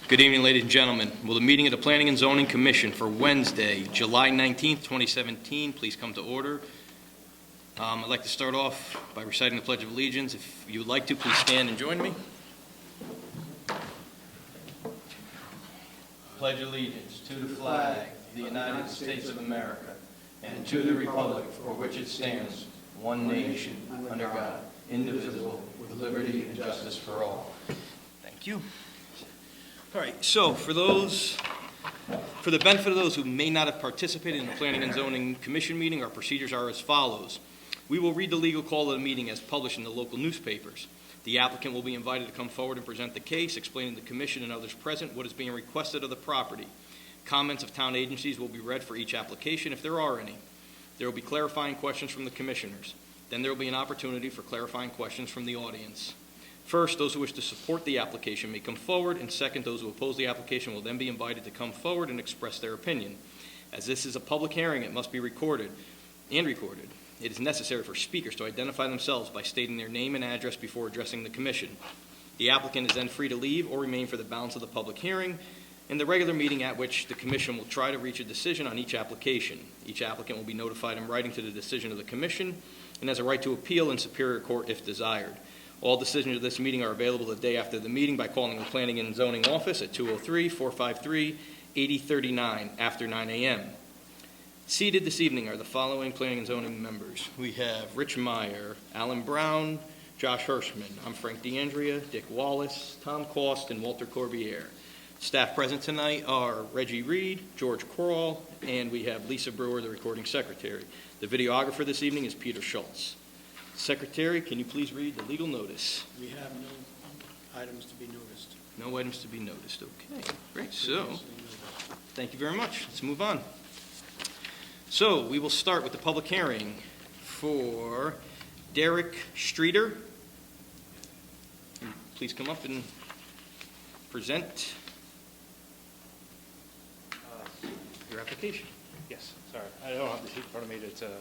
Good evening, ladies and gentlemen. Will the meeting of the Planning and Zoning Commission for Wednesday, July 19th, 2017, please come to order? I'd like to start off by reciting the Pledge of Allegiance. If you would like to, please stand and join me. Pledge allegiance to the flag of the United States of America and to the republic for which it stands, one nation, under God, indivisible, with liberty and justice for all. Thank you. All right, so for the benefit of those who may not have participated in the Planning and Zoning Commission meeting, our procedures are as follows. We will read the legal call of the meeting as published in the local newspapers. The applicant will be invited to come forward and present the case, explaining to the commission and others present what is being requested of the property. Comments of town agencies will be read for each application if there are any. There will be clarifying questions from the commissioners. Then there will be an opportunity for clarifying questions from the audience. First, those who wish to support the application may come forward, and second, those who oppose the application will then be invited to come forward and express their opinion. As this is a public hearing, it must be recorded. It is necessary for speakers to identify themselves by stating their name and address before addressing the commission. The applicant is then free to leave or remain for the balance of the public hearing and the regular meeting at which the commission will try to reach a decision on each application. Each applicant will be notified in writing to the decision of the commission and has a right to appeal in Superior Court if desired. All decisions of this meeting are available the day after the meeting by calling the Planning and Zoning Office at 203-453-8039 after 9 a.m. Seated this evening are the following Planning and Zoning members. We have Rich Meyer, Alan Brown, Josh Hirschman. I'm Frank D'Andrea, Dick Wallace, Tom Cost, and Walter Corbiere. Staff present tonight are Reggie Reed, George Crawl, and we have Lisa Brewer, the recording secretary. The videographer this evening is Peter Schultz. Secretary, can you please read the legal notice? We have no items to be noticed. No items to be noticed. Okay, great. So, thank you very much. Let's move on. So, we will start with the public hearing for Derek Streeter. Please come up and present your application. Yes, sorry. I don't have the sheet in front of me. It's an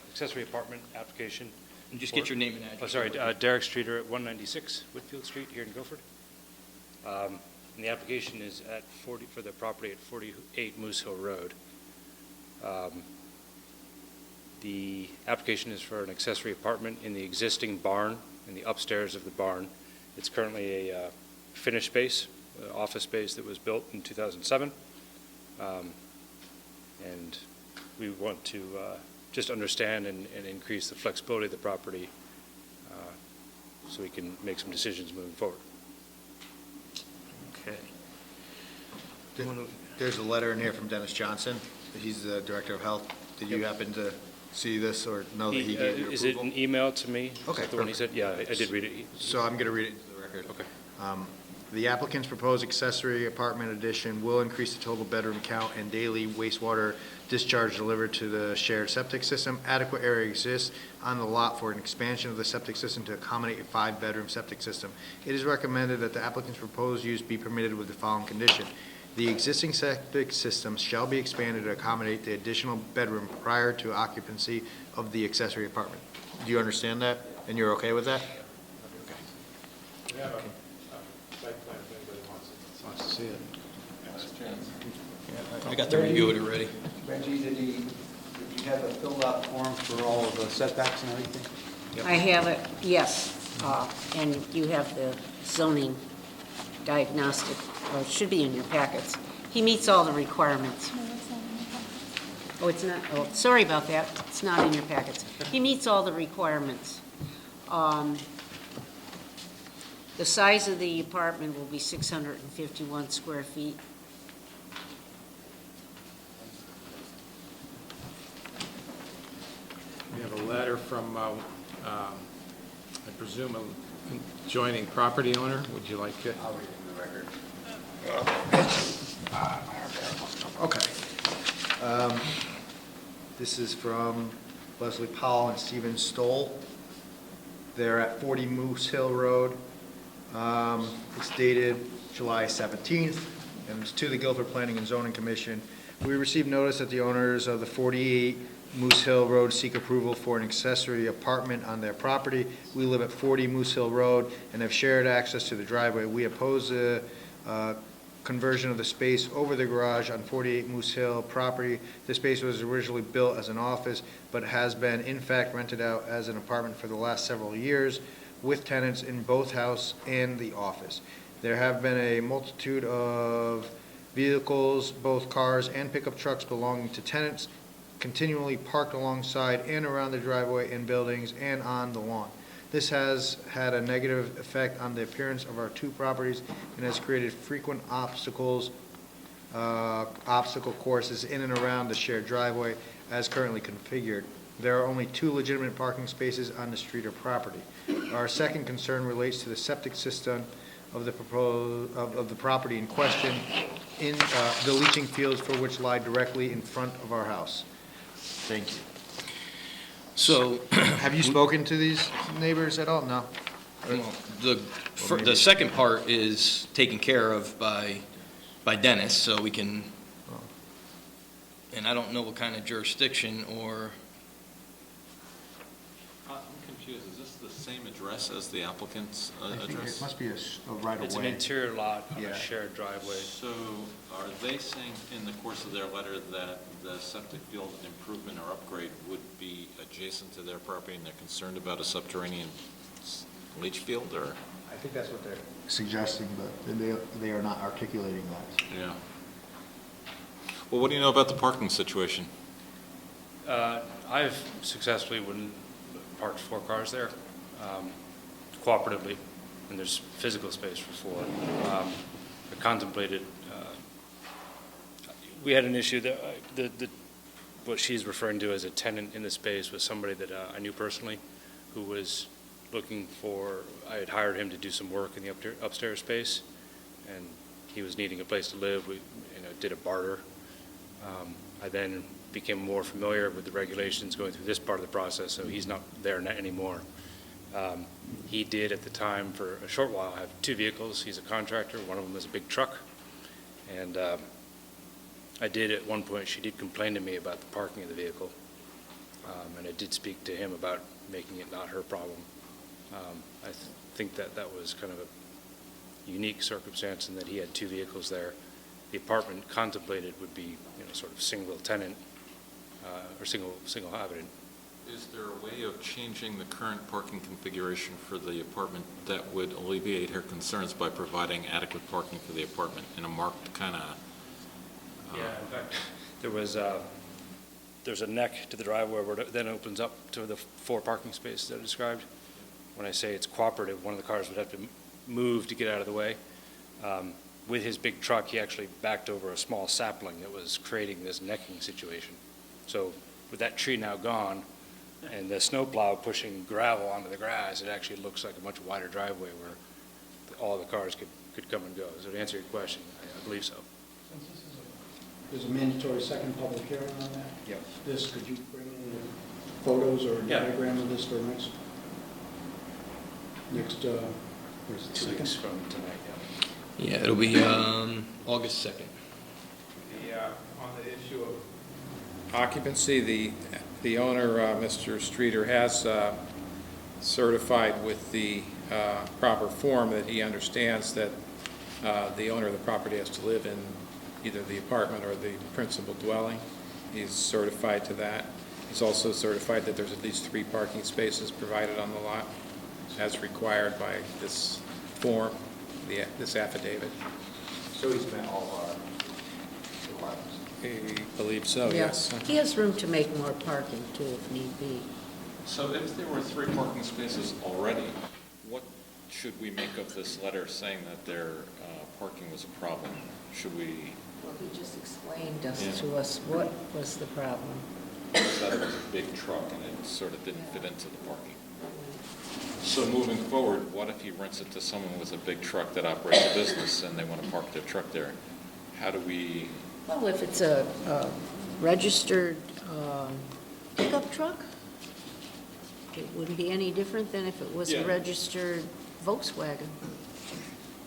accessory apartment application. And just get your name and address. Oh, sorry, Derek Streeter at 196 Whitfield Street here in Guilford. And the application is at for the property at 48 Moose Hill Road. The application is for an accessory apartment in the existing barn, in the upstairs of the barn. It's currently a finished space, office space that was built in 2007. And we want to just understand and increase the flexibility of the property so we can make some decisions moving forward. Okay. There's a letter in here from Dennis Johnson. He's the Director of Health. Did you happen to see this or know that he gave you approval? Is it an email to me? Okay. Is that the one he said? Yeah, I did read it. So I'm going to read it into the record. Okay. The applicant's proposed accessory apartment addition will increase the total bedroom count and daily wastewater discharge delivered to the shared septic system. Adequate area exists on the lot for an expansion of the septic system to accommodate a 5-bedroom septic system. It is recommended that the applicant's proposed use be permitted with the following condition. The existing septic system shall be expanded to accommodate the additional bedroom prior to occupancy of the accessory apartment. Do you understand that? And you're okay with that? We have a site plan if anybody wants to see it. I got to review it already. Reggie, did you have a filled out form for all of the setbacks and everything? I have it, yes, and you have the zoning diagnostic, or it should be in your packets. He meets all the requirements. Oh, it's not, oh, sorry about that, it's not in your packets. He meets all the requirements. The size of the apartment will be 651 square feet. We have a letter from, I presume, an adjoining property owner. Would you like it? I'll read it in the record. Okay. This is from Leslie Powell and Stephen Stoll. They're at 40 Moose Hill Road. It's dated July 17th, and it's to the Guilford Planning and Zoning Commission. We received notice that the owners of the 48 Moose Hill Road seek approval for an accessory apartment on their property. We live at 40 Moose Hill Road and have shared access to the driveway. We oppose the conversion of the space over the garage on 48 Moose Hill property. The space was originally built as an office, but has been in fact rented out as an apartment for the last several years with tenants in both house and the office. There have been a multitude of vehicles, both cars and pickup trucks belonging to tenants, continually parked alongside and around the driveway and buildings and on the lawn. This has had a negative effect on the appearance of our two properties and has created frequent obstacle courses in and around the shared driveway as currently configured. There are only 2 legitimate parking spaces on the street or property. Our second concern relates to the septic system of the of the property in question in the leaching fields for which lie directly in front of our house. Thank you. So, Have you spoken to these neighbors at all? No? the second part is taken care of by Dennis, so we can, and I don't know what kind of jurisdiction or, I'm confused, is this the same address as the applicant's I think it address? must be a right It's an away. interior lot on Yeah. a shared driveway. So are they saying in the course of their letter that the septic field improvement or upgrade would be adjacent to their property and they're concerned about a subterranean leach field, or? I think that's what they're suggesting, but they are not articulating that. Yeah. Well, what do you know about the parking situation? I've successfully parked 4 cars there, cooperatively, and there's physical space for 4. I contemplated, we had an issue that, what she's referring to as a tenant in the space was somebody that I knew personally, who was looking for, I had hired him to do some work in the upstairs space, and he was needing a place to live. We did a barter. I then became more familiar with the regulations going through this part of the process, so he's not there anymore. He did at the time for a short while have 2 vehicles. He's a contractor. One of them is a big truck. And I did at one point, she did complain to me about the parking of the vehicle. And I did speak to him about making it not her problem. I think that was kind of a unique circumstance in that he had 2 vehicles there. The apartment contemplated would be, sort of single tenant or single habitant. Is there a way of changing the current parking configuration for the apartment that would alleviate her concerns by providing adequate parking for the apartment in a marked kind of? Yeah, in fact, there's a neck to the driveway where it then opens up to the 4 parking spaces that I described. When I say it's cooperative, one of the cars would have to move to get out of the way. With his big truck, he actually backed over a small sapling that was creating this necking situation. So with that tree now gone and the snowplow pushing gravel onto the grass, it actually looks like a much wider driveway where all the cars could come and go. So to answer your question, I believe so. There's a mandatory second public hearing on that? Yep. Could you bring in the photos or Yeah. diagram of this for next, where's it, 2 second? weeks from tonight, yeah. yeah, it'll be August 2nd. On the issue of occupancy, the owner, Mr. Streeter, has certified with the proper form that he understands that the owner of the property has to live in either the apartment or the principal dwelling. He's certified to that. He's also certified that there's at least 3 parking spaces provided on the lot as required by this form, this affidavit. So he's met all of our requirements. I believe so, Yeah. yes. He has room to make more parking too, if need be. So if there were 3 parking spaces already, what should we make of this letter saying that their parking was a problem? Should we, Well, he just explained Yeah. to us what was the problem. that it was a big truck and it sort of didn't fit into the parking? So moving forward, what if he rents it to someone with a big truck that operates a business and they want to park their truck there? How do we, Well, if it's a registered pickup truck, it wouldn't be any different than if it was a Yeah. registered Volkswagen.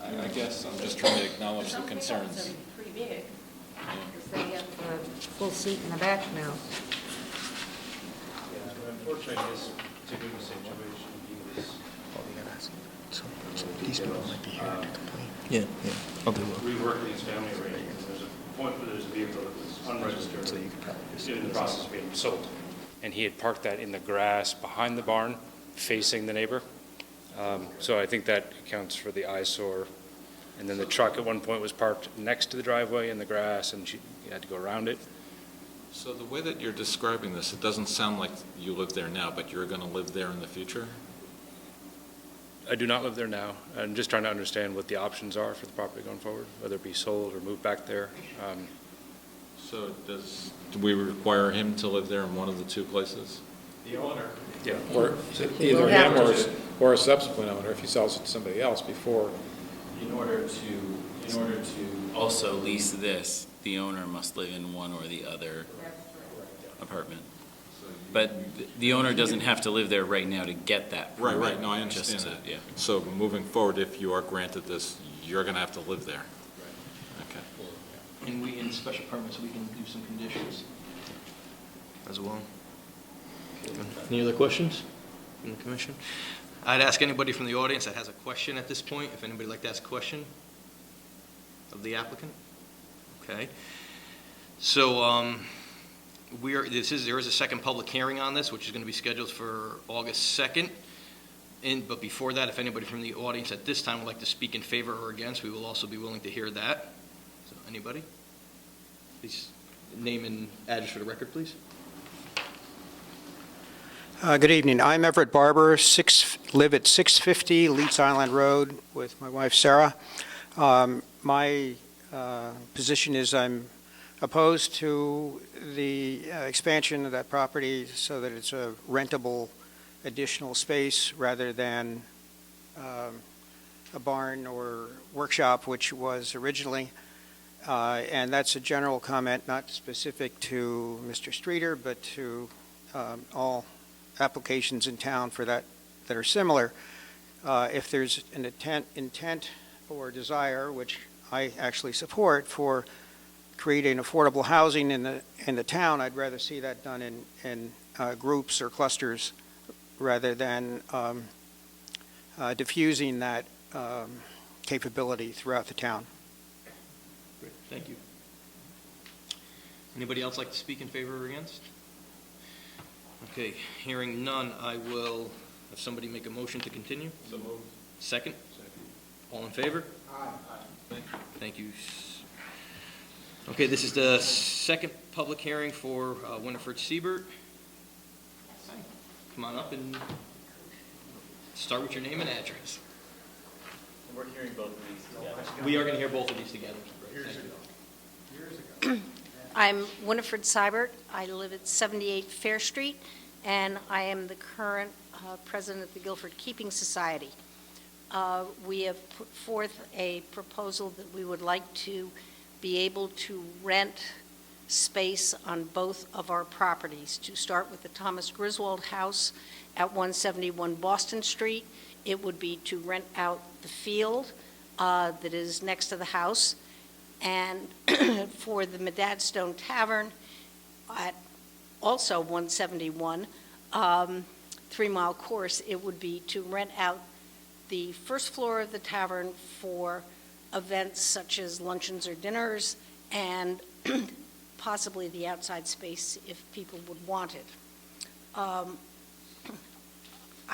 I guess I'm just trying to acknowledge the concerns. Some pickups are pretty big, because they have a full seat in the back now. Yeah, but unfortunately, this particular situation, he was So these people might be here to complain. Yeah, yeah, I'll do We work with these family arrangements. There's a point where there's a vehicle that was unregistered. So you could probably just. In the process of being sold. And he had parked that in the grass behind the barn, facing the neighbor. So I think that accounts for the eyesore. And then the truck at one point was parked next to the driveway in the grass, and you had to go around it. So the way that you're describing this, it doesn't sound like you live there now, but you're going to live there in the future? I do not live there now. I'm just trying to understand what the options are for the property going forward, whether it be sold or moved back there. So do we require him to live there in one of the two places? the owner. Yeah. Or either him or a subsequent owner if he sells it to somebody else before. In order to also lease this, the owner must live in one or the other apartment. But the owner doesn't have to live there right now to get that permit. Right, no, I understand just to- that. Yeah. So moving forward, if you are granted this, you're going to have to live there? Okay. And we, in special permits, we can do some conditions as well. Any other questions from the commission? I'd ask anybody from the audience that has a question at this point, if anybody would like to ask a question of the applicant? Okay. So there is a second public hearing on this, which is going to be scheduled for August 2nd. But before that, if anybody from the audience at this time would like to speak in favor or against, we will also be willing to hear that. So anybody? Please name and address for the record, please. Good evening. I'm Everett Barber, live at 650 Leeds Island Road with my wife Sarah. My position is I'm opposed to the expansion of that property so that it's a rentable additional space rather than a barn or workshop, which was originally. And that's a general comment, not specific to Mr. Streeter, but to all applications in town for that are similar. If there's an intent or desire, which I actually support, for creating affordable housing in the town, I'd rather see that done in groups or clusters rather than diffusing that capability throughout the town. Great, thank you. Anybody else like to speak in favor or against? Okay, hearing none, I will have somebody make a motion to continue. So moved. Second? All in favor? Aye. Thank you. Okay, this is the second public hearing for Winifred Siebert. Come on up and start with your name and address. We're hearing both of these together. We are going to hear both of these together. Thank you. I'm Winifred Seibert. I live at 78 Fair Street, and I am the current president of the Guilford Keeping Society. We have put forth a proposal that we would like to be able to rent space on both of our properties. To start with the Thomas Griswold House at 171 Boston Street, it would be to rent out the field that is next to the house. And for the Medadstone Tavern at also 171, 3 Mile Course, it would be to rent out the first floor of the tavern for events such as luncheons or dinners, and possibly the outside space if people would want it. I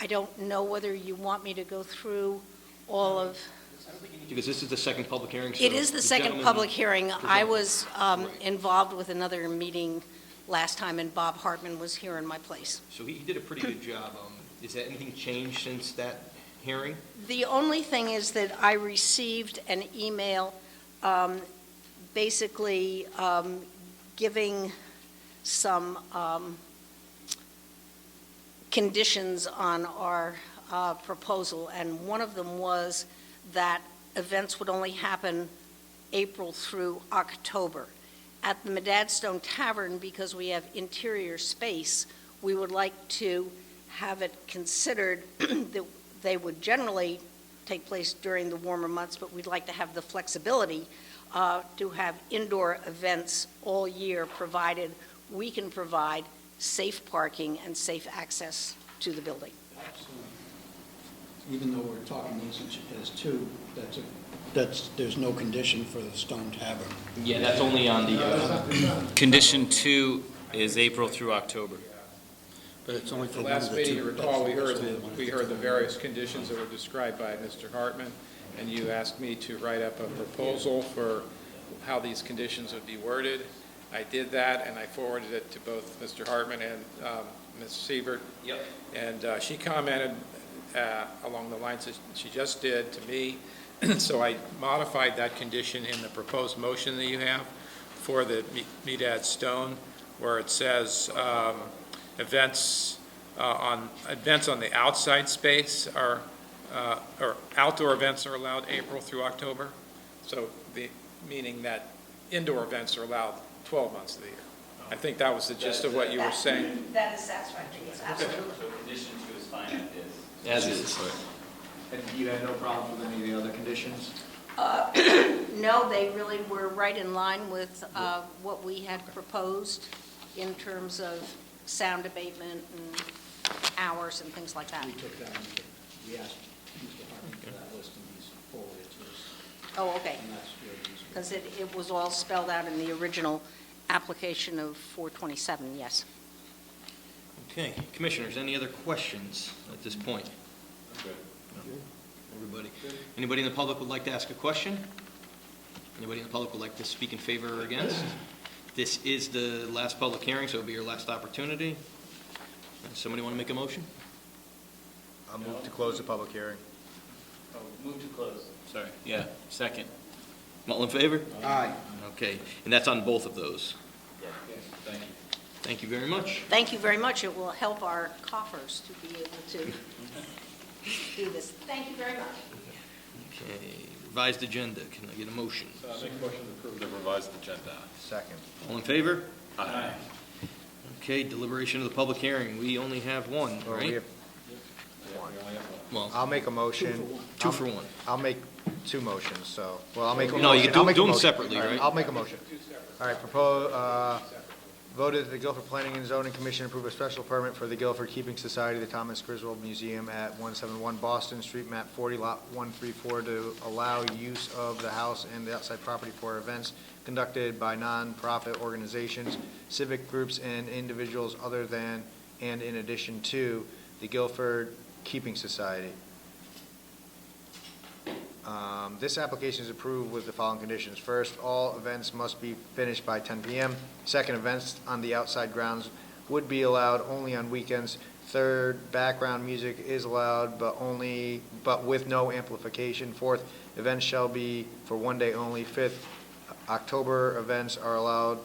don't know whether you want me to go through all of... Because this is the second public hearing. So It is the second gentleman- public hearing. I was involved with another meeting last time, and Bob Hartman was here in my place. So he did a pretty good job. Is there anything changed since that hearing? The only thing is that I received an email basically giving some conditions on our proposal, and one of them was that events would only happen April through October. At the Medadstone Tavern, because we have interior space, we would like to have it considered that they would generally take place during the warmer months, but we'd like to have the flexibility to have indoor events all year, provided we can provide safe parking and safe access to the building. Absolutely. Even though we're talking these as two, that's a there's no condition for the stone tavern. Yeah, that's only on the, Condition 2 is April through October. But it's only for The one of last the meeting, two. you recall, we That's heard the one. we heard the various conditions that were described by Mr. Hartman, and you asked me to write up a proposal for how these conditions would be worded. I did that, and I forwarded it to both Mr. Hartman and Ms. Siebert. Yep. And she commented along the lines that she just did to me, so I modified that condition in the proposed motion that you have for the Medad Stone, where it says events on the outside space are, or outdoor events are allowed April through October. So meaning that indoor events are allowed 12 months of the year. I think that was the gist of what you were saying. That is satisfactory, yes, absolutely. So condition 2 is fine as is. And you had no problem with any of the other conditions? No, they really were right in line with what we had proposed in terms of sound abatement and hours and things like that. We took that, we asked Mr. Hartman for that list, and he's forwarded it to us. Oh, okay, And that's where these. because it was all spelled out in the original application of 427, yes. Okay, commissioners, any other questions at this point? Everybody? Anybody in the public would like to ask a question? Anybody in the public would like to speak in favor or against? This is the last public hearing, so it'll be your last opportunity. Somebody want to make a motion? I'll move to close the public hearing. Move to close. Sorry. Yeah, second. All in favor? Aye. Okay, and that's on both of those. Thank you. Thank you very much. Thank you very much. It will help our coffers to be able to do this. Thank you very much. Okay, revised agenda, can I get a motion? So I make a motion to approve the revised agenda. Second. All in favor? Aye. Okay, deliberation of the public hearing, we only have one, Well, we right? have- Well, I'll make a motion. two for one. I'll make two motions, so, well, I'll make a motion. No, you can I'll make a do them motion. separately, All right? I'll make a motion. All right, voted that the Guilford Planning and Zoning Commission approve a special permit for the Guilford Keeping Society, the Thomas Griswold Museum at 171 Boston Street, map 40, lot 134, to allow use of the house and the outside property for events conducted by nonprofit organizations, civic groups, and individuals other than and in addition to the Guilford Keeping Society. This application is approved with the following conditions. First, all events must be finished by 10 p.m. Second, events on the outside grounds would be allowed only on weekends. Third, background music is allowed, but with no amplification. Fourth, events shall be for one day only. Fifth, outdoor events are allowed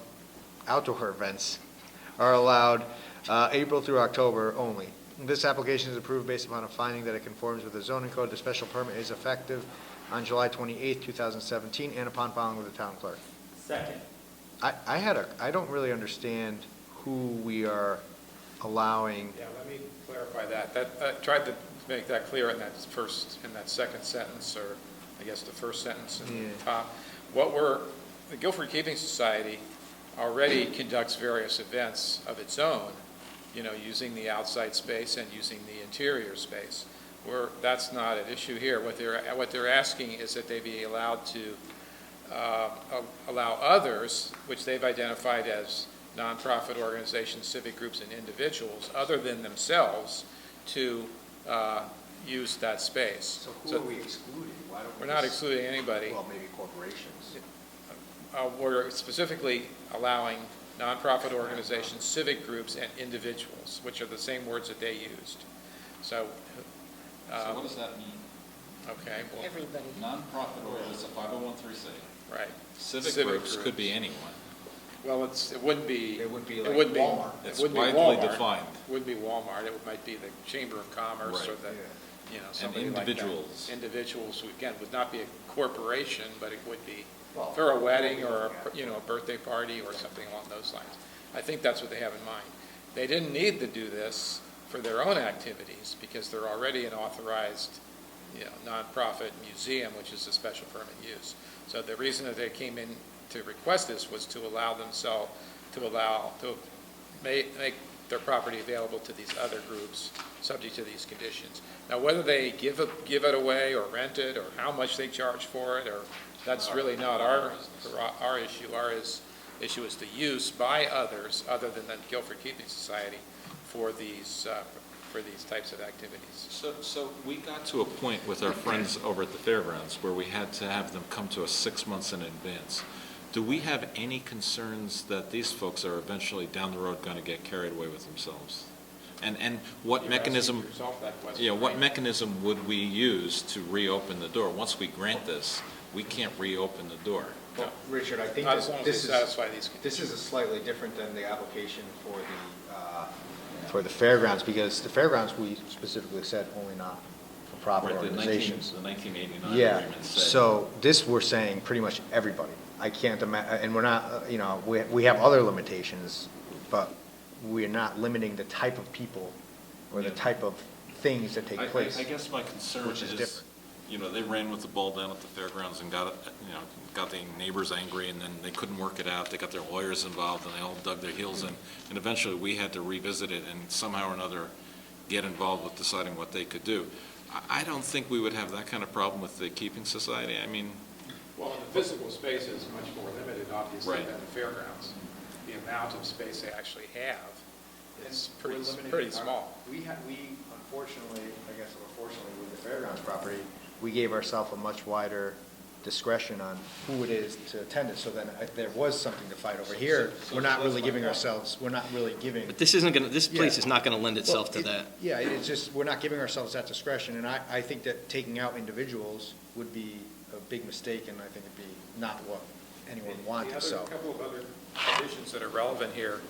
April through October only. This application is approved based upon a finding that it conforms with the zoning code. The special permit is effective on July 28, 2017, and upon filing with the town clerk. Second. I don't really understand who we are allowing. Yeah, let me clarify that. I tried to make that clear in that second sentence, or I guess the first sentence in the top. The Guilford Keeping Society already conducts various events of its own, using the outside space and using the interior space. That's not an issue here. What they're asking is that they be allowed to allow others, which they've identified as nonprofit organizations, civic groups, and individuals, other than themselves, to use that space. So who are we excluding? Why don't we We're not excluding anybody. Well, maybe corporations. We're specifically allowing nonprofit organizations, civic groups, and individuals, which are the same words that they used. So what does that mean? okay, well, Everybody. Nonprofit organization, 501(c)(3) right. Civic Civic groups could be anyone. Well, it wouldn't be. It would be it like wouldn't Walmart. Be, it It's wouldn't be widely Walmart. defined. It wouldn't be Walmart. It might be the Chamber of Commerce or Right. the, somebody like that. individuals. Individuals, who, again, would not be a corporation, but it would be for a wedding or a birthday party or something along those lines. I think that's what they have in mind. They didn't need to do this for their own activities because they're already an authorized, nonprofit museum, which is a special permit use. So the reason that they came in to request this was to allow themselves, to make their property available to these other groups, subject to these conditions. Now, whether they give it away or rent it, or how much they charge for it, or, that's really not our issue. Our issue is the use by others, other than the Guilford Keeping Society, for these types of activities. So we got to a point with our friends over at the fairgrounds where we had to have them come to us 6 months in advance. Do we have any concerns that these folks are eventually down the road going to get carried away with themselves? And what mechanism, what mechanism would we use to reopen the door? Once we grant this, we can't reopen the door. Well, Richard, I think Not as long as they this satisfy these conditions. this is a slightly different than the application for the fairgrounds, because the fairgrounds, we specifically said only not-for-profit Right, organizations. The 1989 Yeah, agreement said. so this we're saying pretty much everybody. I can't imagine, and we're not, we have other limitations, but we're not limiting the type of people or the type of things that take place. I guess my concern which is different. They ran with the ball down at the fairgrounds and got the neighbors angry, and then they couldn't work it out. They got their lawyers involved, and they all dug their heels in. And eventually, we had to revisit it and somehow or another get involved with deciding what they could do. I don't think we would have that kind of problem with the Keeping Society. I mean, Well, and the physical space is much more limited, obviously, Right. than the fairgrounds. The amount of space they actually have is We're pretty limited. small. We unfortunately, I guess unfortunately, with the fairgrounds property, we gave ourselves a much wider discretion on who it is to attend it, so then if there was something to fight over here, we're not really giving ourselves, we're not really giving. But this isn't going to, this place Yeah. is not going to lend itself Well, to that. Yeah, it's just, we're not giving ourselves that discretion, and I think that taking out individuals would be a big mistake, and I think it'd be not what anyone wanted, The so. other, couple of other conditions that are relevant here,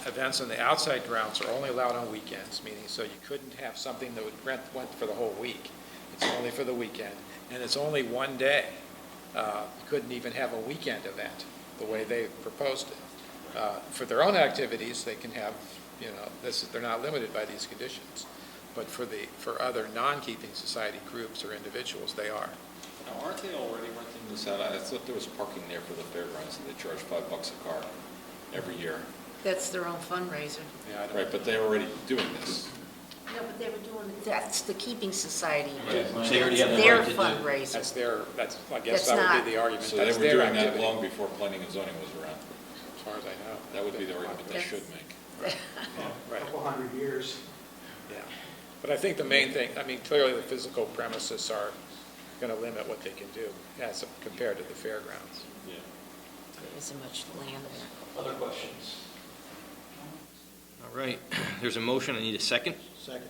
events in the outside grounds are only allowed on weekends, meaning so you couldn't have something that went for the whole week. It's only for the weekend, and it's only one day. You couldn't even have a weekend event, the way they proposed it. For their own activities, they can have, they're not limited by these conditions. But for other non-keeping society groups or individuals, they are. now, aren't they already renting this out? I thought there was parking there for the fairgrounds, and they charge $5 a car every year. That's their own fundraiser. Yeah, I don't- Right, but they're already doing this. No, but they were doing, that's the Keeping Society. They already have the Their right to do- fundraiser. I guess That's that would not- be the argument. So they That's were their doing that activity, long before planning and zoning was around. as far as I know. That would be the argument they should make. Right. Couple hundred years. Yeah, but I think the main thing, clearly the physical premises are going to limit what they can do as compared to the fairgrounds. Yeah. There isn't much land there. Other questions? All right, there's a motion, I need a second. Second.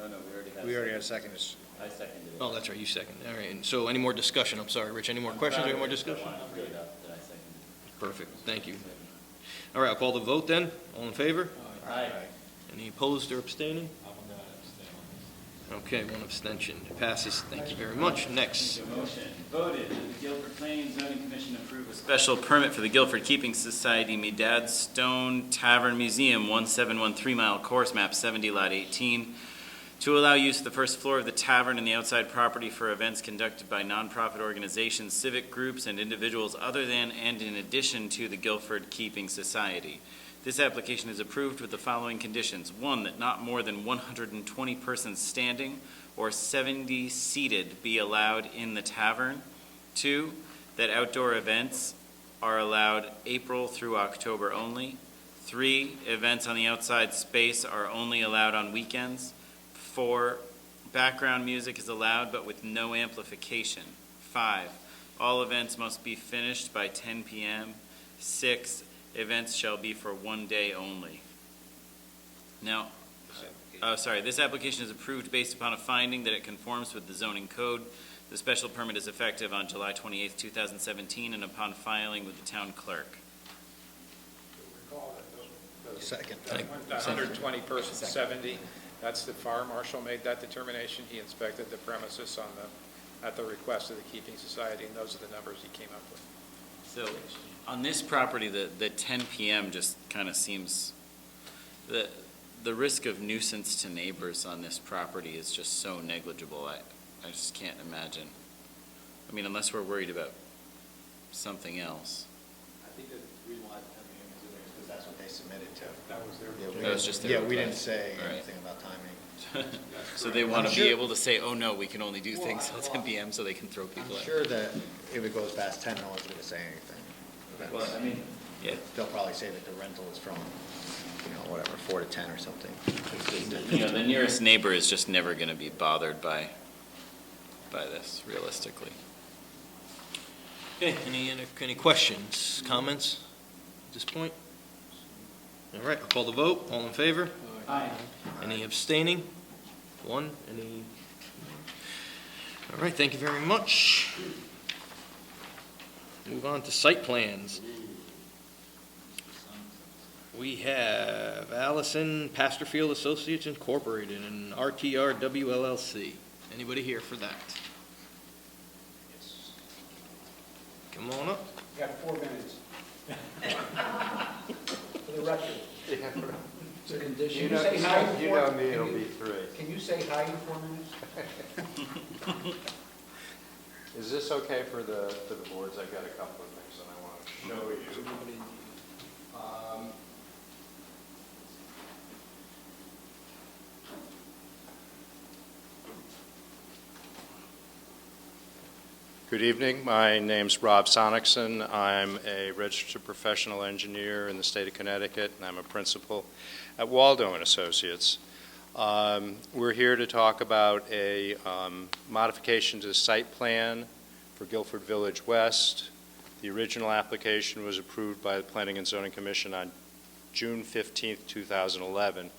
Oh, no, We already had a second. I seconded it. Oh, that's right, you second. All right, and so any more discussion? I'm sorry, Rich, any more questions or any more discussion? Perfect, thank you. All right, I'll call the vote then. All in favor? Aye. Any opposed or abstaining? Okay, one abstention. It passes. Thank you very much. Next. Motion voted that the Guilford Planning and Zoning Commission approve a special permit for the Guilford Keeping Society Medad Stone Tavern Museum, 1713 Mile Course, map 70, lot 18, to allow use of the first floor of the tavern and the outside property for events conducted by nonprofit organizations, civic groups, and individuals other than and in addition to the Guilford Keeping Society. This application is approved with the following conditions. 1, that not more than 120 persons standing or 70 seated be allowed in the tavern. 2, that outdoor events are allowed April through October only. 3, events on the outside space are only allowed on weekends. 4, background music is allowed but with no amplification. 5, all events must be finished by 10 p.m. 6, events shall be for one day only. Now, this application is approved based upon a finding that it conforms with the zoning code. The special permit is effective on July 28, 2017, and upon filing with the town clerk. Recall that Second. the 120 persons, 70, that's the fire marshal made that determination. He inspected the premises at the request of the Keeping Society, and those are the numbers he came up with. So, on this property, the 10 p.m. just kind of seems, the risk of nuisance to neighbors on this property is just so negligible, I just can't imagine. Unless we're worried about something else. I think that the reason why it's 10 p.m. is because that's what they submitted to. That was their. That was just their Yeah, we didn't request. say All right. anything about timing. So they want to I'm sure- be able to say, oh, no, we can only do things till 10 PM, so they can throw people I'm out. sure that if it goes past 10, no one's going to say anything. Well, I mean, yeah. They'll probably say that the rental is from, whatever, 4 to 10 or something. The nearest neighbor is just never going to be bothered by this, realistically. Okay, any questions, comments at this point? All right, I'll call the vote. All in favor? Aye. Any abstaining? One, any? All right, thank you very much. Move on to site plans. We have Allison Pasterfield Associates Incorporated and RTRW LLC. Anybody here for that? Come on up. You got 4 minutes. For the record. It's a condition. Can you say hi in 4 me, it'll be 3. Can you say hi in 4 minutes? Is this okay for the boards? I've got a couple of things that I want to show you. Good evening. My name's Rob Sonicson. I'm a registered professional engineer in the state of Connecticut, and I'm a principal at Waldo & Associates. We're here to talk about a modification to the site plan for Guilford Village West. The original application was approved by the Planning and Zoning Commission on June 15th, 2011.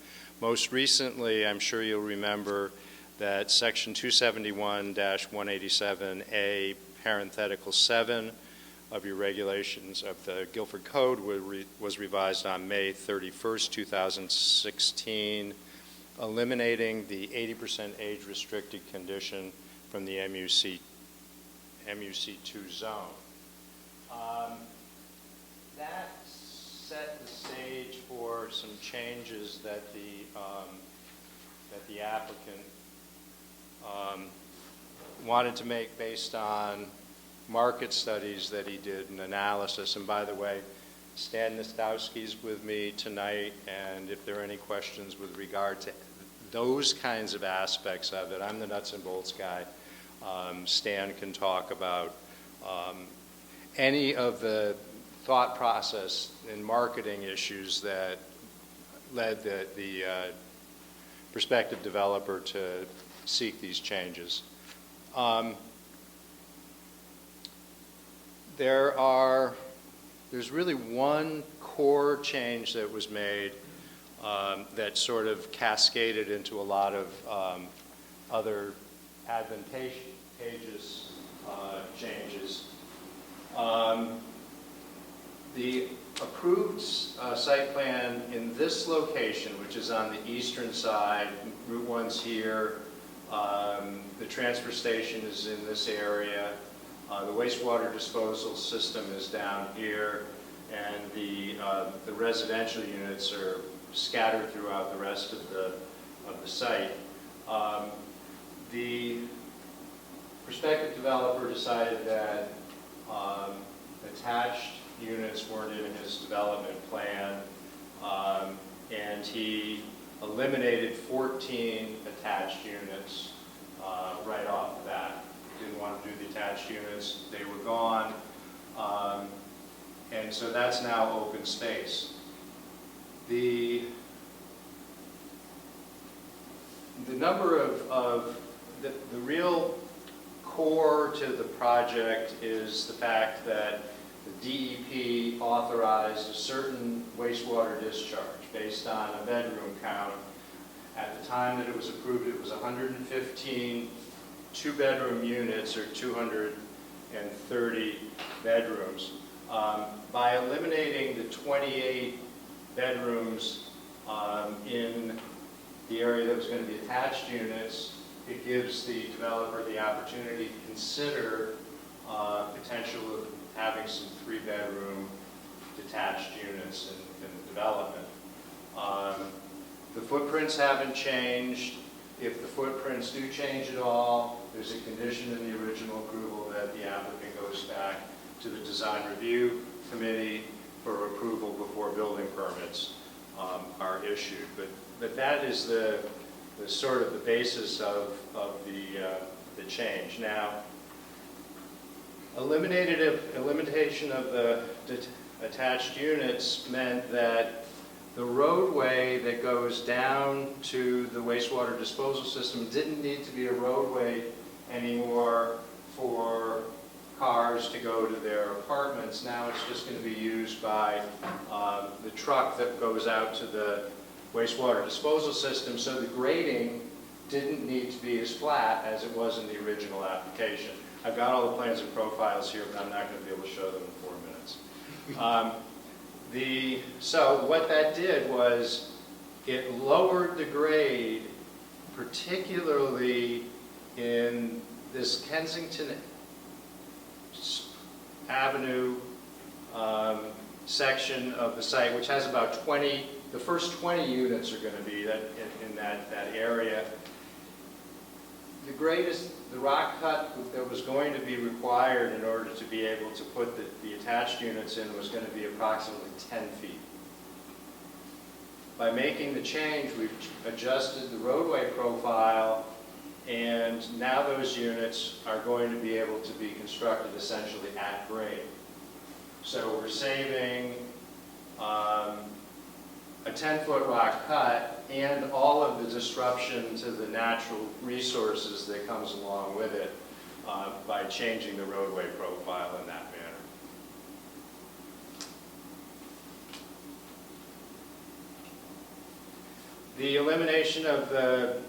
Most recently, I'm sure you'll remember that Section 271-187A, parenthetical 7 of your regulations of the Guilford Code was revised on May 31st, 2016, eliminating the 80% age-restricted condition from the MUC2 zone. That set the stage for some changes that the applicant wanted to make based on market studies that he did and analysis. And by the way, Stan Nastowski's with me tonight, and if there are any questions with regard to those kinds of aspects of it, I'm the nuts and bolts guy. Stan can talk about any of the thought process and marketing issues that led the prospective developer to seek these changes. There's really one core change that was made that sort of cascaded into a lot of other advantageous changes. The approved site plan in this location, which is on the eastern side, Route 1's here, the transfer station is in this area, the wastewater disposal system is down here, and the residential units are scattered throughout the rest of the site. The prospective developer decided that attached units weren't in his development plan, and he eliminated 14 attached units right off the bat. Didn't want to do the attached units. They were gone. And so that's now open space. The number of the real core to the project is the fact that the DEP authorized a certain wastewater discharge based on a bedroom count. At the time that it was approved, it was 115 two-bedroom units, or 230 bedrooms. By eliminating the 28 bedrooms in the area that was going to be attached units, it gives the developer the opportunity to consider potential of having some 3-bedroom detached units in the development. The footprints haven't changed. If the footprints do change at all, there's a condition in the original approval that the applicant goes back to the design review committee for approval before building permits are issued. But that is the sort of the basis of the change. Now, elimination of the attached units meant that the roadway that goes down to the wastewater disposal system didn't need to be a roadway anymore for cars to go to their apartments. Now it's just going to be used by the truck that goes out to the wastewater disposal system, so the grading didn't need to be as flat as it was in the original application. I've got all the plans and profiles here, but I'm not going to be able to show them in 4 minutes. So what that did was it lowered the grade, particularly in this Kensington Avenue section of the site, which has about 20, the first 20 units are going to be in that area. The greatest, the rock cut that was going to be required in order to be able to put the attached units in was going to be approximately 10 feet. By making the change, we've adjusted the roadway profile, and now those units are going to be able to be constructed essentially at grade. So we're saving a 10-foot rock cut and all of the disruption to the natural resources that comes along with it by changing the roadway profile in that manner. The elimination of the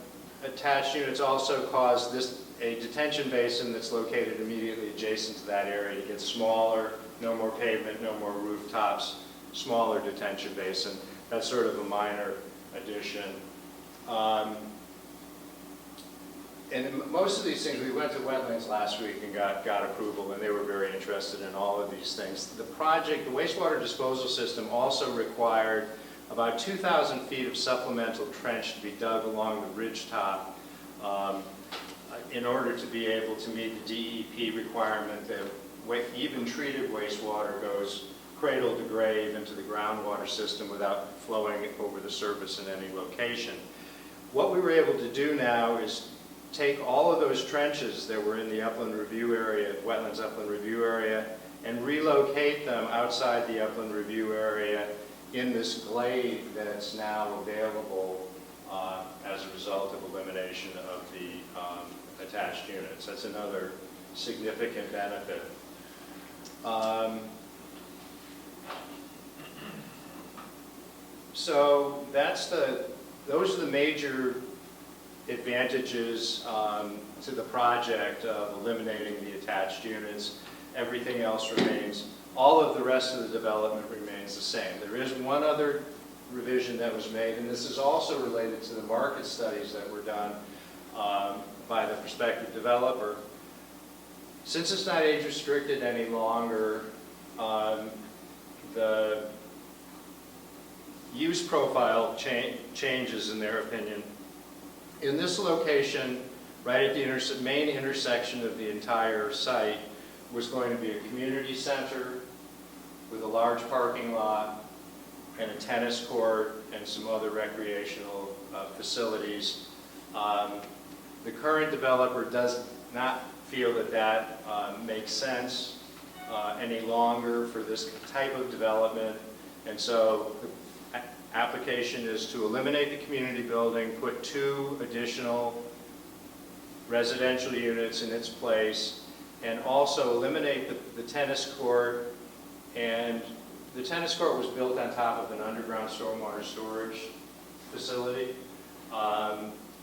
attached units also caused a detention basin that's located immediately adjacent to that area to get smaller, no more pavement, no more rooftops, smaller detention basin. That's sort of a minor addition. And most of these things, we went to wetlands last week and got approval, and they were very interested in all of these things. The project, the wastewater disposal system also required about 2,000 feet of supplemental trench to be dug along the ridge top in order to be able to meet the DEP requirement that even treated wastewater goes cradle to grave into the groundwater system without flowing over the surface in any location. What we were able to do now is take all of those trenches that were in the upland review area, wetlands upland review area, and relocate them outside the upland review area in this glade that's now available as a result of elimination of the attached units. That's another significant benefit. So those are the major advantages to the project of eliminating the attached units. Everything else remains, all of the rest of the development remains the same. There is one other revision that was made, and this is also related to the market studies that were done by the prospective developer. Since it's not age restricted any longer, the use profile changes in their opinion. In this location, right at the main intersection of the entire site, was going to be a community center with a large parking lot and a tennis court and some other recreational facilities. The current developer does not feel that makes sense any longer for this type of development, and so the application is to eliminate the community building, put 2 additional residential units in its place, and also eliminate the tennis court. And the tennis court was built on top of an underground stormwater storage facility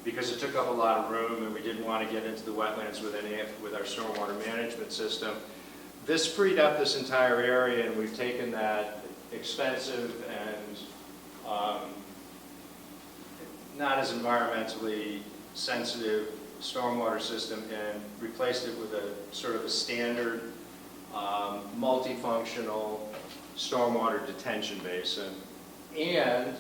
because it took up a lot of room, and we didn't want to get into the wetlands with our stormwater management system. This freed up this entire area, and we've taken that expensive and not as environmentally sensitive stormwater system and replaced it with a sort of a standard multifunctional stormwater detention basin. And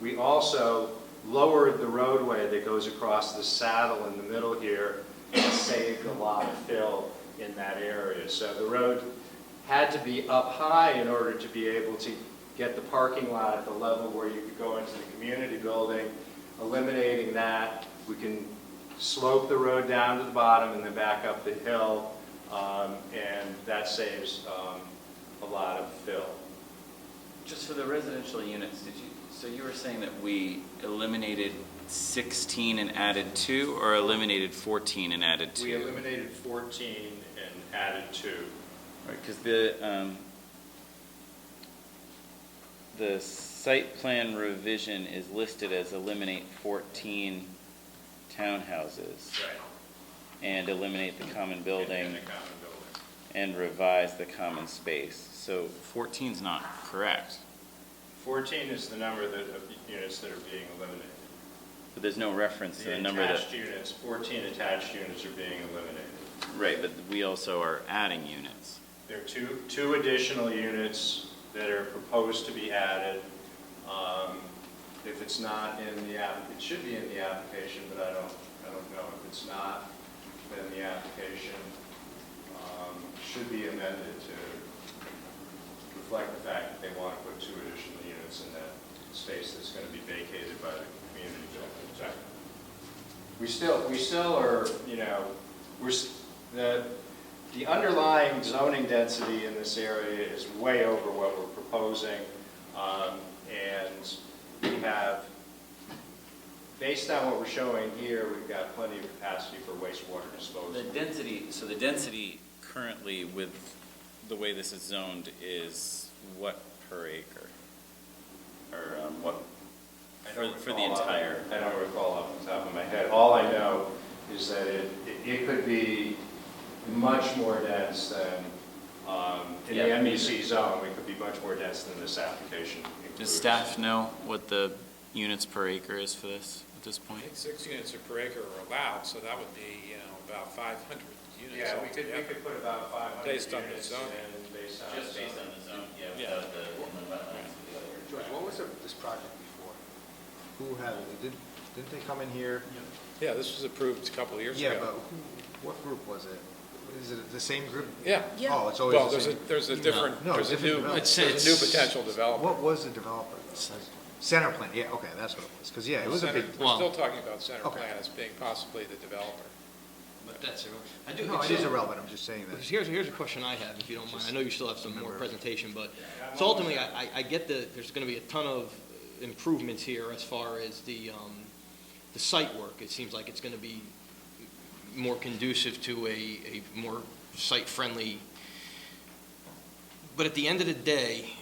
we also lowered the roadway that goes across the saddle in the middle here and saved a lot of fill in that area. So the road had to be up high in order to be able to get the parking lot at the level where you could go into the community building. Eliminating that, we can slope the road down to the bottom and then back up the hill, and that saves a lot of fill. Just for the residential units, so you were saying that we eliminated 16 and added 2, or eliminated 14 and added 2? We eliminated 14 and added 2. Right, because the site plan revision is listed as eliminate 14 townhouses. Right. And eliminate the common building. And the common building. And revise the common space. So 14 is not correct. 14 is the number of units that are being eliminated. But there's no reference to the number that... attached units, 14 attached units are being eliminated. Right, but we also are adding units. There are two additional units that are proposed to be added. If it's not in the it should be in the application, but I don't know. If it's not, then the application should be amended to reflect the fact that they want to put 2 additional units in that space that's going to be vacated by the community building. We still are, the underlying zoning density in this area is way over what we're proposing, and we have, based on what we're showing here, we've got plenty of capacity for wastewater disposal. The density currently with the way this is zoned is what per acre? Or what, for the entire? I don't recall off the top of my head. All I know is that it could be much more dense than, in the MEC zone, it could be much more dense than this application includes. Does staff know what the units per acre is for this at this point? I think 6 units per acre are allowed, so that would be, about 500 units. Yeah, we could put about 500 based on the units zone. in based on Just based on the zone, Yeah. without the inland wetlands. George, what was this project before? Who had it? Didn't they come in here? Yeah, this was approved a couple of years Yeah, ago. but what group was it? Is it the same group? Yeah. Oh, it's always Well, the same. there's a different, No, there's a different new, developer. there's a new potential developer. What was the developer? Center Plan, yeah, okay, that's what it was. Because, yeah, it was a big. We're still talking about Center Okay. Plan as being possibly the developer. But that's No, it is irrelevant, I'm just saying that. Here's a question I have, if you don't mind. I know you still have some more presentation, but, so ultimately, I get that there's going to be a ton of improvements here as far as the site work. It seems like it's going to be more conducive to a more site-friendly, but at the end of the day,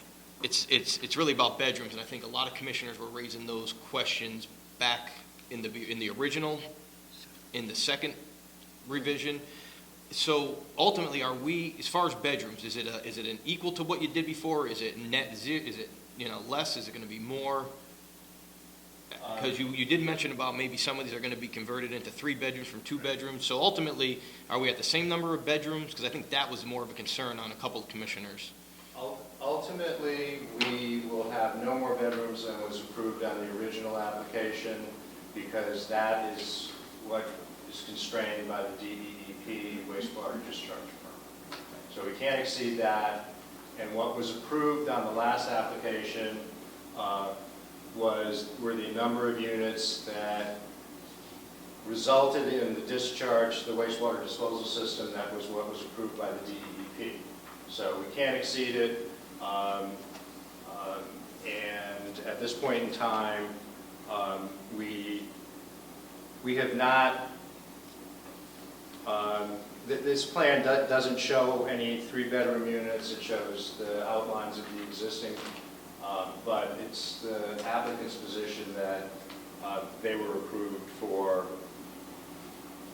it's really about bedrooms, and I think a lot of commissioners were raising those questions back in the original, in the second revision. So ultimately, are we, as far as bedrooms, is it an equal to what you did before? Is it net zero? Is it, less? Is it going to be more? Because you did mention about maybe some of these are going to be converted into 3 bedrooms from 2 bedrooms. So ultimately, are we at the same number of bedrooms? Because I think that was more of a concern on a couple of commissioners. Ultimately, we will have no more bedrooms than was approved on the original application, because that is what is constrained by the DEP wastewater discharge permit. So we can't exceed that, and what was approved on the last application were the number of units that resulted in the discharge to the wastewater disposal system. That was what was approved by the DEP. So we can't exceed it, and at this point in time, we have not, this plan doesn't show any 3-bedroom units. It shows the outlines of the existing, but it's the applicant's position that they were approved for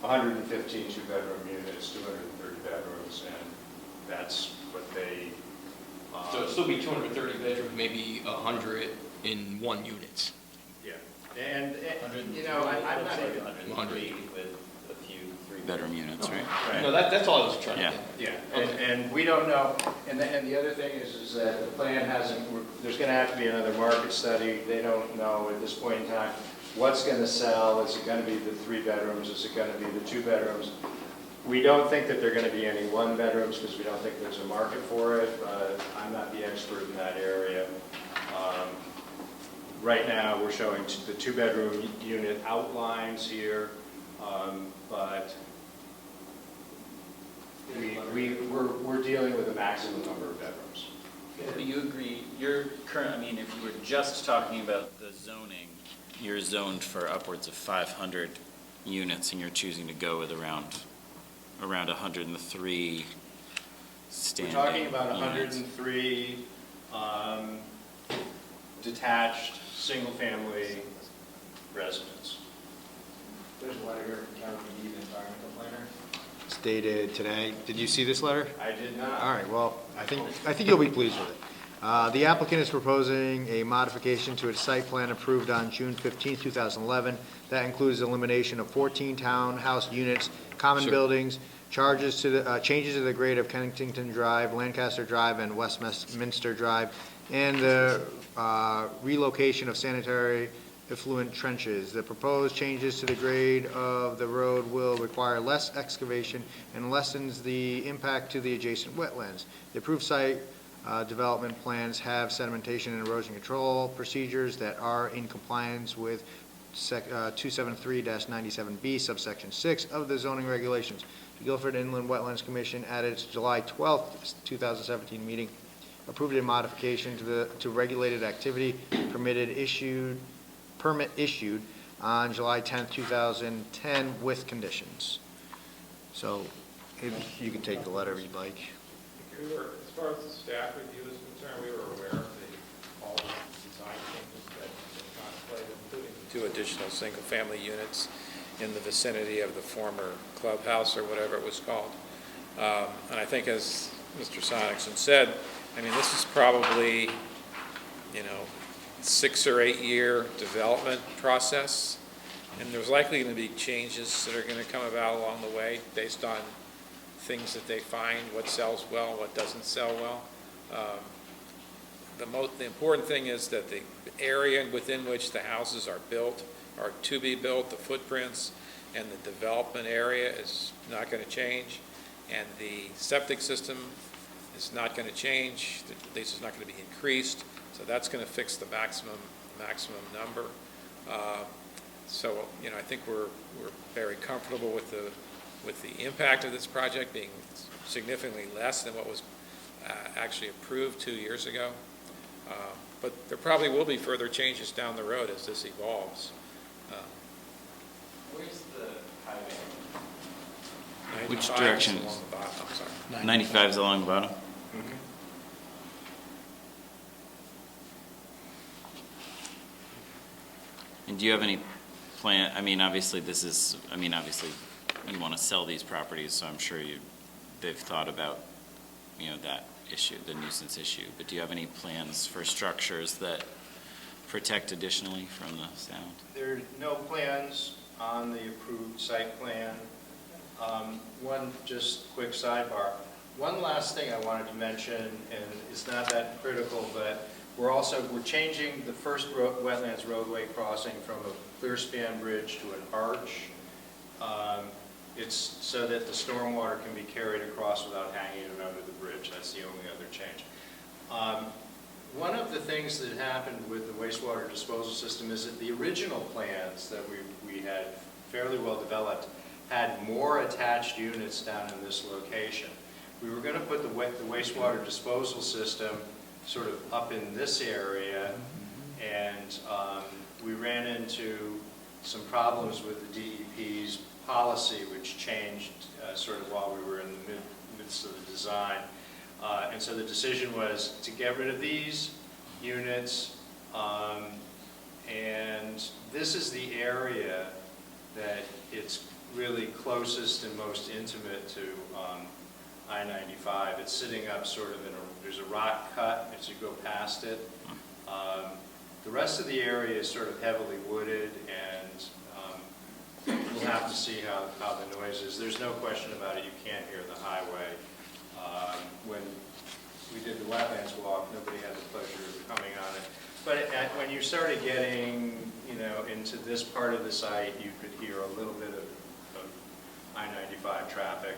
115 2-bedroom units, 230 bedrooms, and that's what they... So it'll still be 230 bedrooms, maybe 101 units. Yeah, and I'm not even... 100. With a few 3-bedroom units, right? No, that's all I was trying to Yeah, get. and we don't know, and the other thing is that the plan hasn't, there's going to have to be another market study. They don't know at this point in time what's going to sell. Is it going to be the 3 bedrooms? Is it going to be the 2 bedrooms? We don't think that there are going to be any one-bedrooms because we don't think there's a market for it, but I'm not the expert in that area. Right now, we're showing the two-bedroom unit outlines here, but we're dealing with a maximum number of bedrooms. But you agree, you're current, I mean, if you were just talking about the zoning, you're zoned for upwards of 500 units, and you're choosing to go with around 103 standing We're talking about units. 103 detached, single-family residents. There's a letter here from Kevin McGee, the environmental planner. It's dated today. Did you see this letter? I did not. All right, well, I think you'll be pleased with it. The applicant is proposing a modification to its site plan approved on June 15, 2011. That includes elimination of 14 townhouse units, common buildings, changes to the grade of Kennington Drive, Lancaster Drive, and Westminster Drive, and the relocation of sanitary effluent trenches. The proposed changes to the grade of the road will require less excavation and lessens the impact to the adjacent wetlands. The approved site development plans have sedimentation and erosion control procedures that are in compliance with 273-97B subsection 6 of the zoning regulations. The Guilford Inland Wetlands Commission at its July 12, 2017 meeting approved a modification to regulated activity permit issued on July 10, 2010 with conditions. So if you can take the letter if you'd like. We were, as far as the staff review is concerned, we were aware of all the design changes that have been contemplated, including the 2 additional single-family units in the vicinity of the former clubhouse or whatever it was called. And I think, as Mr. Sonicson said, I mean, this is probably, 6 or 8 year development process, and there's likely going to be changes that are going to come about along the way based on things that they find, what sells well, what doesn't sell well. The important thing is that the area within which the houses are built, are to be built, the footprints, and the development area is not going to change, and the septic system is not going to change, at least it's not going to be increased, so that's going to fix the maximum number. So, I think we're very comfortable with the impact of this project being significantly less than what was actually approved 2 years ago. But there probably will be further changes down the road as this evolves. Where's the highway? Which direction? Along the bottom, I'm sorry. 95 is along the bottom? And do you have any plan, obviously you want to sell these properties, so I'm sure they've thought about, that issue, the nuisance issue, but do you have any plans for structures that protect additionally from the sound? There are no plans on the approved site plan. One just quick sidebar. One last thing I wanted to mention, and it's not that critical, but we're changing the first wetlands roadway crossing from a clear span bridge to an arch. It's so that the stormwater can be carried across without hanging it under the bridge. That's the only other change. One of the things that happened with the wastewater disposal system is that the original plans that we had fairly well developed had more attached units down in this location. We were going to put the wastewater disposal system sort of up in this area, and we ran into some problems with the DEP's policy, which changed sort of while we were in the midst of the design. And so the decision was to get rid of these units, and this is the area that it's really closest and most intimate to I-95. It's sitting up sort of there's a rock cut as you go past it. The rest of the area is sort of heavily wooded, and we'll have to see how the noise is. There's no question about it, you can't hear the highway. When we did the wetlands walk, nobody had the pleasure of coming on it. But when you started getting, into this part of the site, you could hear a little bit of I-95 traffic,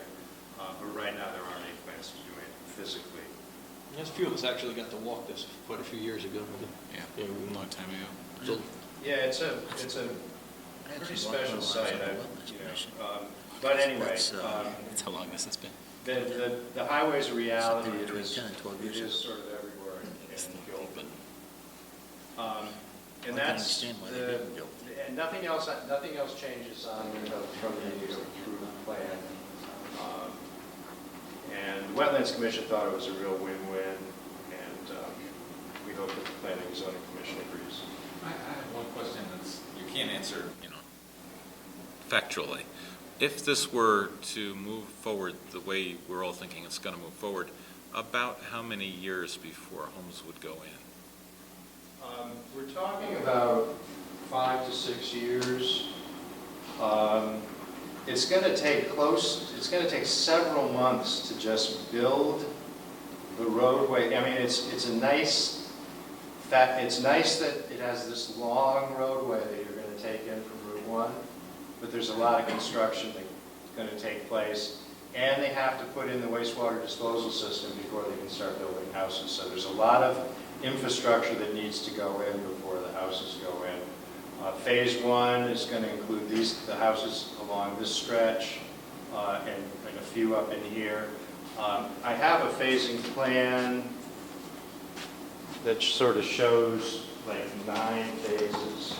but right now there aren't any plans to do it physically. There's a few of us actually got to walk this quite a few years ago. Yeah, a long time ago. So, Yeah, it's a pretty special site, but anyway, That's how long this has been. the highway's reality is sort of everywhere in Guilford. And that's, and nothing else changes on, from the approved plan. And the Wetlands Commission thought it was a real win-win, and we hope that the Planning and Zoning Commission agrees. I have one question that's, you can't answer, factually. If this were to move forward the way we're all thinking it's going to move forward, about how many years before homes would go in? We're talking about 5 to 6 years. It's going to take several months to just build the roadway. I mean, it's nice that it has this long roadway that you're going to take in from Route 1, but there's a lot of construction that's going to take place, and they have to put in the wastewater disposal system before they can start building houses. So there's a lot of infrastructure that needs to go in before the houses go in. Phase 1 is going to include the houses along this stretch and a few up in here. I have a phasing plan that sort of shows like 9 phases.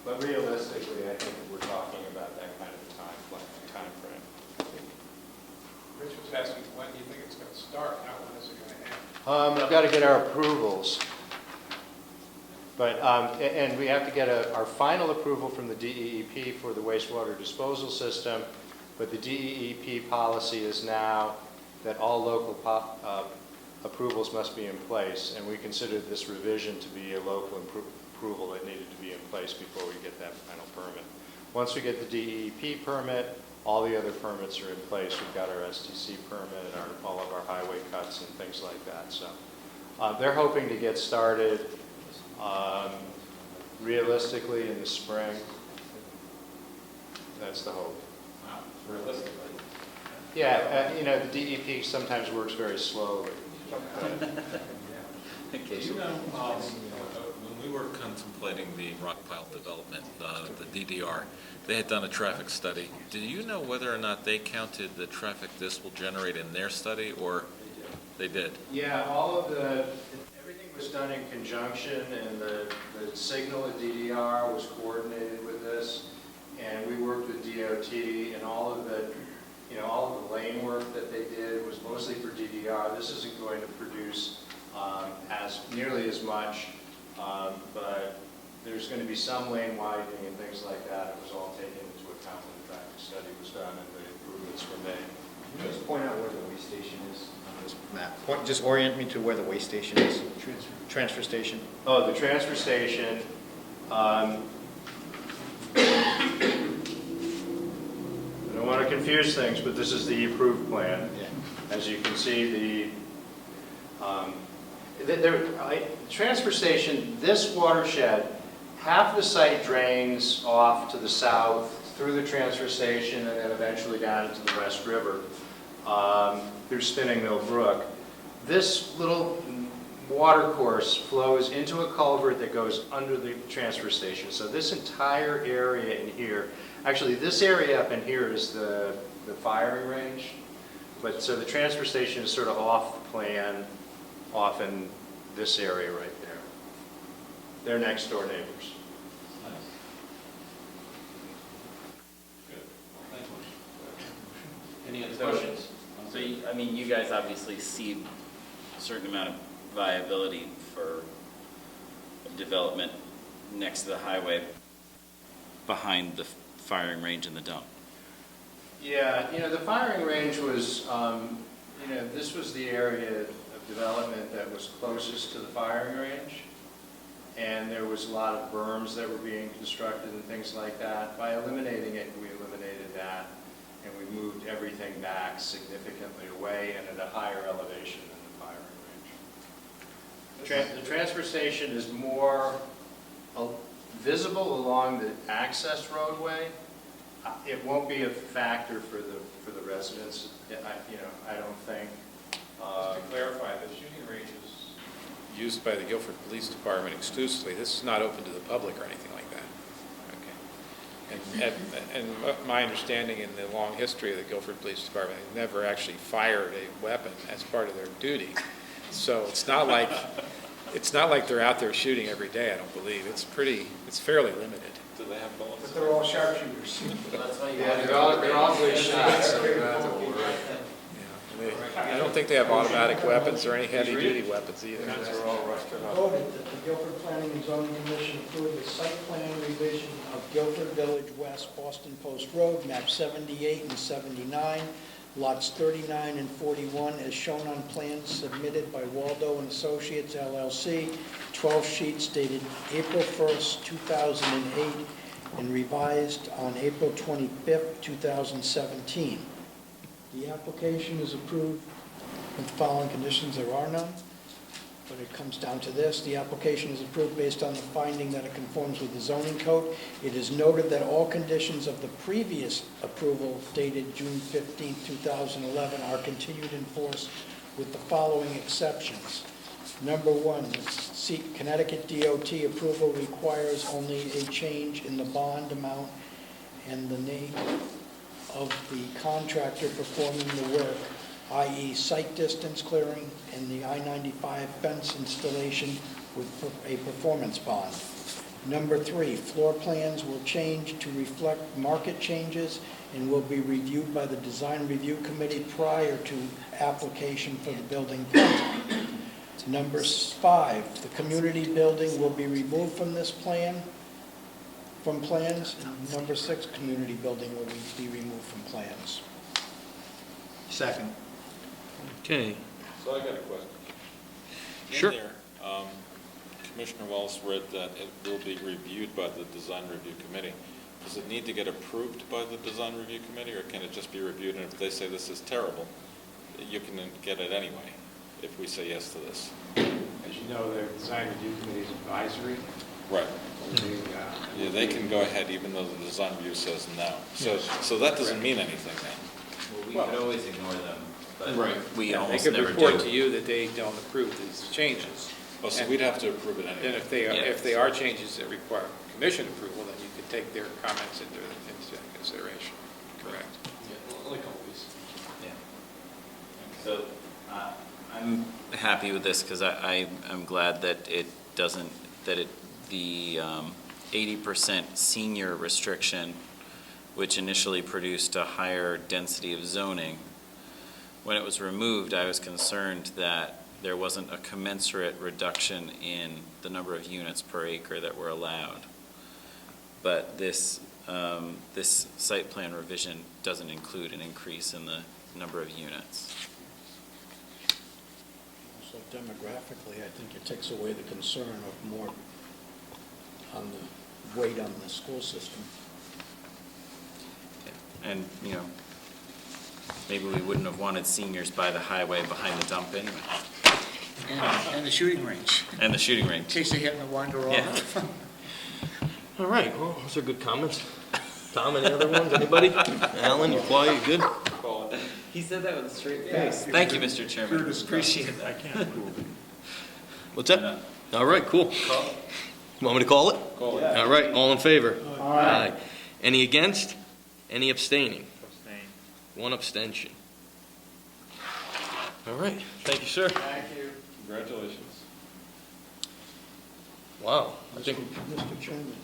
But realistically, I think we're talking about that kind of a time frame. Rich was asking, when do you think it's going to start, not when is it going to end? We've got to get our approvals. But, and we have to get our final approval from the DEEP for the wastewater disposal system, but the DEEP policy is now that all local approvals must be in place, and we consider this revision to be a local approval that needed to be in place before we get that final permit. Once we get the DEEP permit, all the other permits are in place. We've got our STC permit and all of our highway cuts and things like that. So they're hoping to get started realistically in the spring. That's the hope. Wow, realistically. Yeah, the DEP sometimes works very slowly. Do you know, when we were contemplating the rock pile development, the DDR, they had done a traffic study. Do you know whether or not they counted the traffic this will generate in their study, or they did? Yeah, everything was done in conjunction, and the signal at DDR was coordinated with this, and we worked with DOT, and all of the lane work that they did was mostly for DDR. This isn't going to produce nearly as much, but there's going to be some lane widening and things like that. It was all taken into account when the traffic study was done and the improvements were made. Can you just point out where the waste station is on this map? Just orient me to where the waste station is. Transfer station. Oh, the transfer station. I don't want to confuse things, but this is the approved plan. Yeah. As you can see, the transfer station, this watershed, half the site drains off to the south through the transfer station and then eventually down into the West River through Spinning Mill Brook. This little water course flows into a culvert that goes under the transfer station. So this entire area in here, actually this area up in here is the firing range. But so the transfer station is sort of off the plan, off in this area right there. They're next door neighbors. Any other questions? So, you guys obviously see a certain amount of viability for development next to the highway behind the firing range and the dump. Yeah, the firing range was, this was the area of development that was closest to the firing range. And there was a lot of berms that were being constructed and things like that. By eliminating it, we eliminated that, and we moved everything back significantly away and at a higher elevation than the firing range. The transfer station is more visible along the access roadway, It won't be a factor for the residents, I don't think. Just to clarify, the shooting range is used by the Guilford Police Department exclusively. This is not open to the public or anything like that. Okay. And my understanding in the long history of the Guilford Police Department, they never actually fired a weapon as part of their duty. So it's not like they're out there shooting every day, I don't believe. It's fairly limited. Do they have bullets? But they're all sharpsharpshooters. Yeah, they're all good shots, so that's what we're... I don't think they have automatic weapons or any heavy-duty weapons either. They're all rusted up. Voted that the Guilford Planning and Zoning Commission approve the site plan revision of Guilford Village West, Boston Post Road, map 78 and 79, lots 39 and 41, as shown on plans submitted by Waldo and Associates LLC, 12 sheets dated April 1st, 2008, and revised on April 25th, 2017. The application is approved with the following conditions. There are none, but it comes down to this. The application is approved based on the finding that it conforms with the zoning code. It is noted that all conditions of the previous approval dated June 15, 2011 are continued in force with the following exceptions. Number one, Connecticut DOT approval requires only a change in the bond amount and the name of the contractor performing the work, i.e. site distance clearing and the I-95 fence installation with a performance bond. Number three, floor plans will change to reflect market changes and will be reviewed by the Design Review Committee prior to application for the building permit. Number five, the community building will be removed from this plan, from plans. And number six, community building will be removed from plans. Second. Okay. So I got a question. Sure. In there, Commissioner Wallace read that it will be reviewed by the Design Review Committee. Does it need to get approved by the Design Review Committee, or can it just be reviewed, and if they say this is terrible, you can get it anyway, if we say yes to this? As you know, the Design Review Committee is advisory. Right. They, Yeah, they can go ahead even though the Design Review says no. So that doesn't mean anything then. Well, we could always ignore them, but Right. we They almost could never report do. to you that they don't approve these changes. Oh, so we'd have to approve it anyway. Then if they are changes that require commission approval, then you could take their comments into consideration. Correct. Yeah, like always. Yeah. So I'm happy with this because I'm glad that it doesn't, the 80% senior restriction, which initially produced a higher density of zoning, when it was removed, I was concerned that there wasn't a commensurate reduction in the number of units per acre that were allowed. But this site plan revision doesn't include an increase in the number of units. So demographically, I think it takes away the concern of more on the weight on the school system. And, you know, maybe we wouldn't have wanted seniors by the highway behind the dump anyway. And the shooting range, And the shooting in range. case they happen to wander Yeah. off. All right, well, those are good comments. Tom, any other ones? Anybody? Alan, you're quiet, you good? He said that with a straight face. Thank you, Mr. Chairman. Appreciate that. What's that? All right, cool. Want me to call it? Call it. All right, all in favor? Aye. Any against? Any abstaining? One abstention. All right, thank you, sir. Thank you. Congratulations. Wow, I think, Mr. Chairman,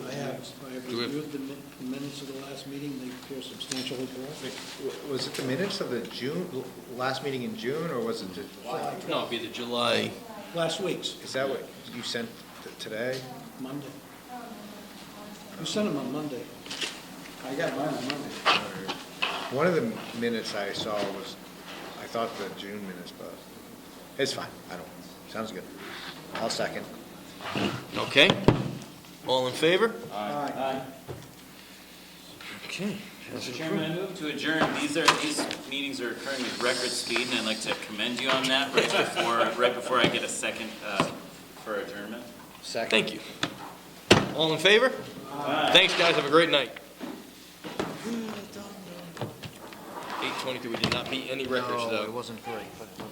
I have Do we have- reviewed the minutes of the last meeting. They appear substantially correct. Was it the minutes of the last meeting in June, or was it, no, it'd be the July. Last week's, is that what you sent today? Monday. You sent them on Monday. I got mine on Monday. One of the minutes I saw was, I thought the June minutes, but it's fine, sounds good. I'll second. Okay, all in favor? Aye. Okay. Mr. Chairman, I move to adjourn. These meetings are occurring with record speed, and I'd like to commend you on that right before I get a second for adjournment. Second. Thank you. All in favor? Thanks, guys, have a great night. 2023. We did not beat any records, No, though. it wasn't great, but it was